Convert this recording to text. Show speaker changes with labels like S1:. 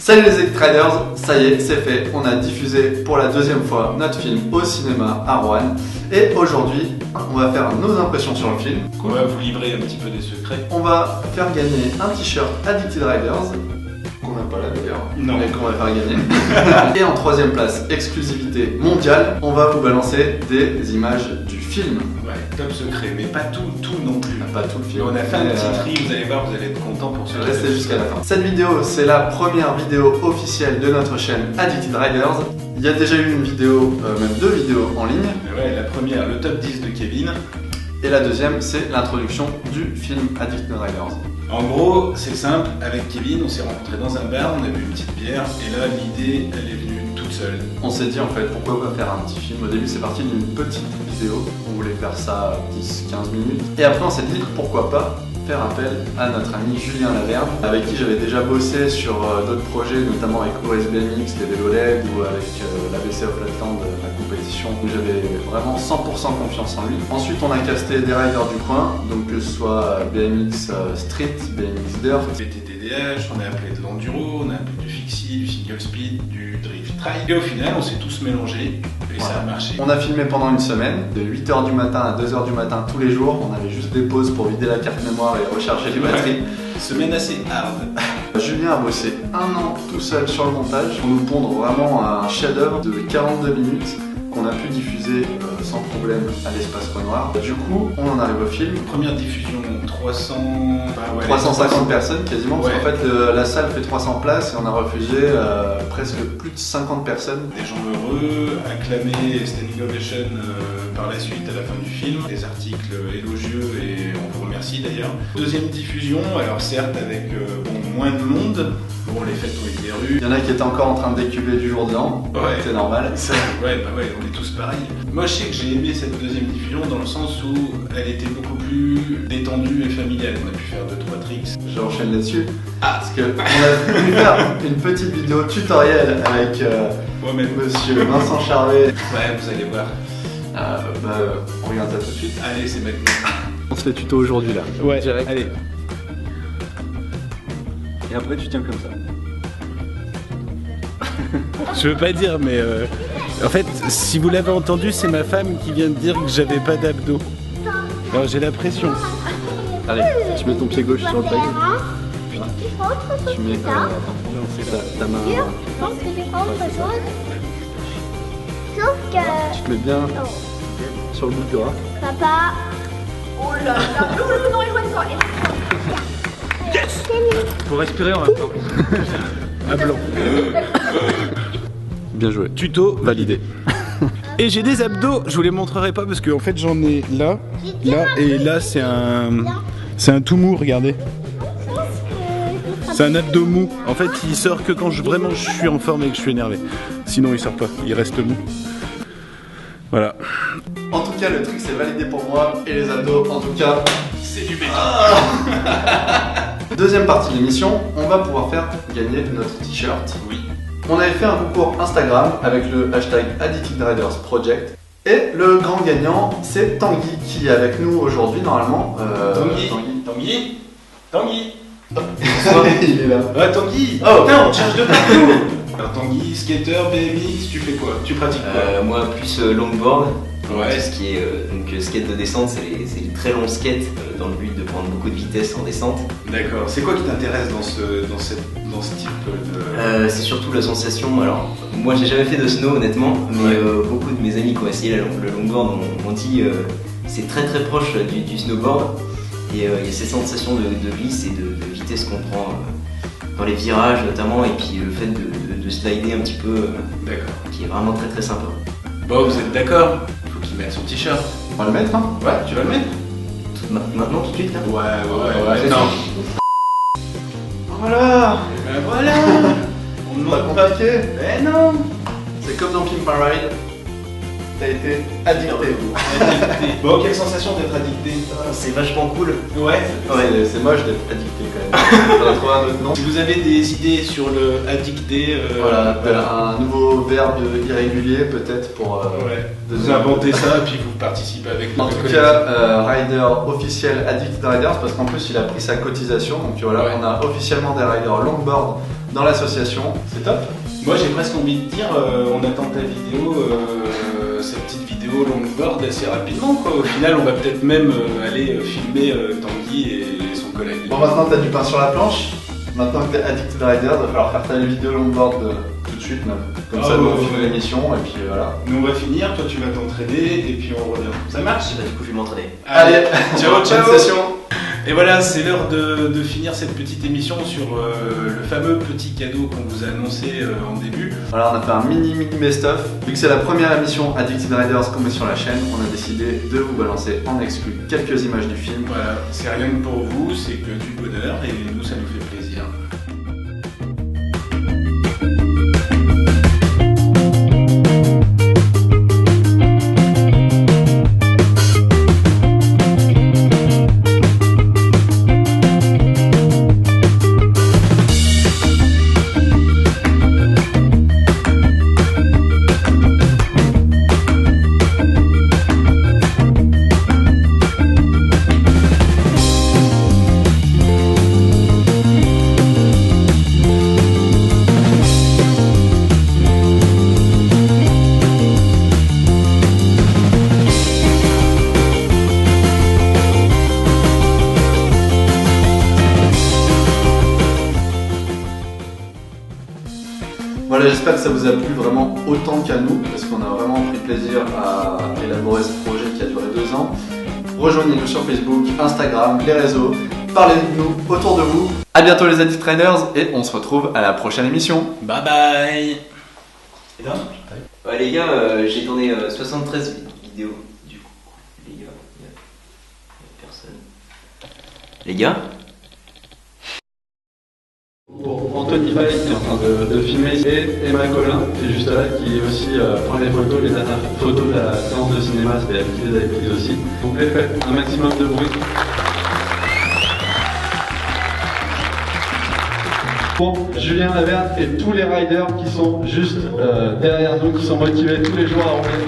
S1: Salut les Addict Riders, ça y est, c'est fait. On a diffusé pour la deuxième fois notre film au cinéma à Roanne. Et aujourd'hui, on va faire nos impressions sur le film.
S2: On va vous livrer un petit peu des secrets.
S1: On va faire gagner un t-shirt Addicted Riders, qu'on n'a pas là d'ailleurs,
S2: Non.
S1: mais qu'on va faire gagner. Et en troisième place, exclusivité mondiale, on va vous balancer des images du film.
S2: Ouais, top secret, mais pas tout non plus.
S1: Pas tout le
S2: Mais
S1: film.
S2: on a fait un
S1: mais,
S2: petit tri, vous allez voir, vous allez être content pour ce
S1: restez jusqu'à la fin. Cette vidéo, c'est la première vidéo officielle de notre chaîne Addicted Riders. Il y a déjà eu une vidéo, même deux vidéos en ligne.
S2: Ouais, la première, le top 10 de Kevin.
S1: Et la deuxième, c'est l'introduction du film Addicted Riders.
S2: En gros, c'est simple, avec Kevin, on s'est rencontrés dans un bar, on a bu une petite bière, et là, l'idée, elle est venue toute seule.
S1: On s'est dit en fait, pourquoi pas faire un petit film. Au début, c'est parti d'une petite vidéo. On voulait faire ça 10-15 minutes. Et après, on s'est dit, pourquoi pas faire appel à notre ami Julien Laverne, avec qui j'avais déjà bossé sur d'autres projets, notamment avec OSBMX, les vélos LED, ou avec l'ABC of Flatland, la compétition, où j'avais vraiment 100% confiance en lui. Ensuite, on a casté des riders du coin, donc que ce soit BMX Street, BMX Dirt,
S2: BTTDH, on a appelé de l'enduro, on a appelé du fixie, du single speed, du drift trail. Et au final, on s'est tous mélangés, et ça a marché.
S1: On a filmé pendant une semaine, de 8h du matin à 2h du matin tous les jours. On avait juste des pauses pour vider la carte mémoire et recharger les batteries.
S2: Semaine assez hard.
S1: Julien a bossé un an tout seul sur le montage pour nous pondre vraiment un chef-d'œuvre de 42 minutes qu'on a pu diffuser sans problème à l'espace Renoir. Du coup, on en arrive au film.
S2: Première diffusion,
S1: 350 personnes quasiment, parce
S2: Ouais.
S1: qu'en fait la salle fait 300 places et on a refusé presque plus de 50 personnes.
S2: Des gens heureux, acclamés, standing ovation par la suite à la fin du film. Des articles élogieux et on vous remercie d'ailleurs. Deuxième diffusion, alors certes avec moins de monde. Bon, les fêtes ont été rues.
S1: Il y en a qui étaient encore en train de décuber du jour de l'an,
S2: Ouais.
S1: c'est normal.
S2: Ouais, on est tous pareils. Moi, je sais que j'ai aimé cette deuxième diffusion dans le sens où elle était beaucoup plus détendue et familiale. On a pu faire 2-3 tricks.
S1: J'enchaîne là-dessus. Parce qu'on a pu faire une petite vidéo tutoriel avec
S2: Moi-même.
S1: monsieur Vincent Charvet.
S2: Ouais, vous allez voir.
S1: On regarde ça tout de suite.
S2: Allez, c'est maintenant.
S1: On se fait tuto aujourd'hui là.
S3: Ouais,
S1: Direct.
S3: allez. Et après, tu tiens comme ça. Je veux pas dire, mais en fait, si vous l'avez entendu, c'est ma femme qui vient de dire que j'avais pas d'abdos. Alors j'ai la pression.
S1: Allez, tu mets ton pied gauche sur le peg. Tu mets
S3: Non, c'est là.
S1: ta main.
S4: Je pense que j'ai pas autre chose. Sauf que...
S1: Tu te mets bien sur le bout de bras.
S4: Papa... Oh là là, non, éloigne toi.
S3: Faut respirer en même temps. À blanc.
S1: Bien joué.
S3: Tuto validé. Et j'ai des abdos, je vous les montrerai pas parce que en fait j'en ai là, et là c'est un tout mou, regardez. C'est un abdo mou. En fait il sort que quand vraiment je suis en forme et que je suis énervé. Sinon il sort pas, il reste mou. Voilà.
S1: En tout cas, le truc c'est validé pour moi et les abdos, en tout cas,
S2: C'est du béton.
S1: Deuxième partie de l'émission, on va pouvoir faire gagner notre t-shirt.
S2: Oui.
S1: On avait fait un concours Instagram avec le hashtag Addicted Riders Project. Et le grand gagnant, c'est Tanguy qui est avec nous aujourd'hui normalement.
S2: Tanguy.
S1: Il est là.
S2: Ah, Tanguy.
S1: Oh.
S2: Putain, on te cherche de partout. Alors, Tanguy, skater, BMX, tu fais quoi? Tu pratiques quoi?
S5: Moi, plus longboard.
S2: Ouais.
S5: Tout ce qui est skate de descente, c'est les très longs skates dans le but de prendre beaucoup de vitesse en descente.
S2: D'accord. C'est quoi qui t'intéresse dans ce type de...
S5: C'est surtout la sensation. Alors, moi, j'ai jamais fait de snow honnêtement, mais
S2: Ouais.
S5: beaucoup de mes amis qui ont essayé le longboard m'ont dit c'est très très proche du snowboard. Et il y a cette sensation de glisse et de vitesse qu'on prend dans les virages notamment, et puis le fait de slider un petit peu,
S2: D'accord.
S5: qui est vraiment très très sympa.
S2: Bon, vous êtes d'accord? Faut qu'il mette son t-shirt.
S1: On va le mettre, hein?
S2: Ouais, tu vas le mettre?
S5: Maintenant tout de suite là?
S2: Ouais,
S1: c'est
S2: non.
S1: Voilà.
S2: Ben voilà. On
S1: Pas
S2: demande pas.
S1: compliqué.
S2: Ben non.
S1: C'est comme dans Pimp My Ride. T'as été addicté.
S2: Addicté. Bon, quelle sensation d'être addicté?
S5: C'est vachement cool.
S2: Ouais.
S1: C'est moche d'être addicté quand même. On va trouver un autre nom.
S2: Si vous avez des idées sur le addicté,
S1: Voilà, un nouveau verbe irrégulier peut-être pour
S2: ouais. Vous
S1: donner-
S2: inventez ça et puis vous participez avec nous.
S1: En tout cas, rider officiel Addicted Riders, parce qu'en plus il a pris sa cotisation, donc voilà,
S2: Ouais.
S1: on a officiellement des riders longboard dans l'association. C'est top.
S2: Moi j'ai presque envie de dire, on attend ta vidéo, cette petite vidéo longboard assez rapidement quoi. Au final on va peut-être même aller filmer Tanguy et son collègue.
S1: Bon, maintenant t'as du pain sur la planche. Maintenant que t'es Addicted Rider, il va falloir faire ta vidéo longboard tout de suite même. Comme ça nous on filme l'émission et puis voilà.
S2: Nous on va finir, toi tu vas t'entraîner et puis on revient. Ça marche?
S5: Bah, du coup, je vais m'entraîner.
S1: Allez,
S2: ciao ciao.
S1: bonne session.
S2: Et voilà, c'est l'heure de finir cette petite émission sur le fameux petit cadeau qu'on vous a annoncé en début.
S1: Voilà, on a fait un mini best-of. Vu que c'est la première émission Addicted Riders qu'on met sur la chaîne, on a décidé de vous balancer en exclu quelques images du film.
S2: Voilà, c'est rien que pour vous, c'est que du bonheur et nous ça nous fait plaisir.
S1: Voilà, j'espère que ça vous a plu vraiment autant qu'à nous, parce qu'on a vraiment pris plaisir à élaborer ce projet qui a duré 2 ans. Rejoignez-nous sur Facebook, Instagram, les réseaux, parlez-nous autour de vous. A bientôt les Addicted Riders et on se retrouve à la prochaine émission.
S2: Bye bye.
S5: Ouais, les gars, j'ai tourné 73 vidéos du coup. Les gars, il y a personne. Les gars?
S1: Pour Anthony Fay qui est en train de filmer et Emma Collin qui est juste là, qui aussi prend les photos, les dernières photos de la séance de cinéma, c'est elle qui les avait prises aussi. S'il vous plaît, faites un maximum de bruit. Pour Julien Laverne et tous les riders qui sont juste derrière nous, qui sont motivés tous les jours à rouler.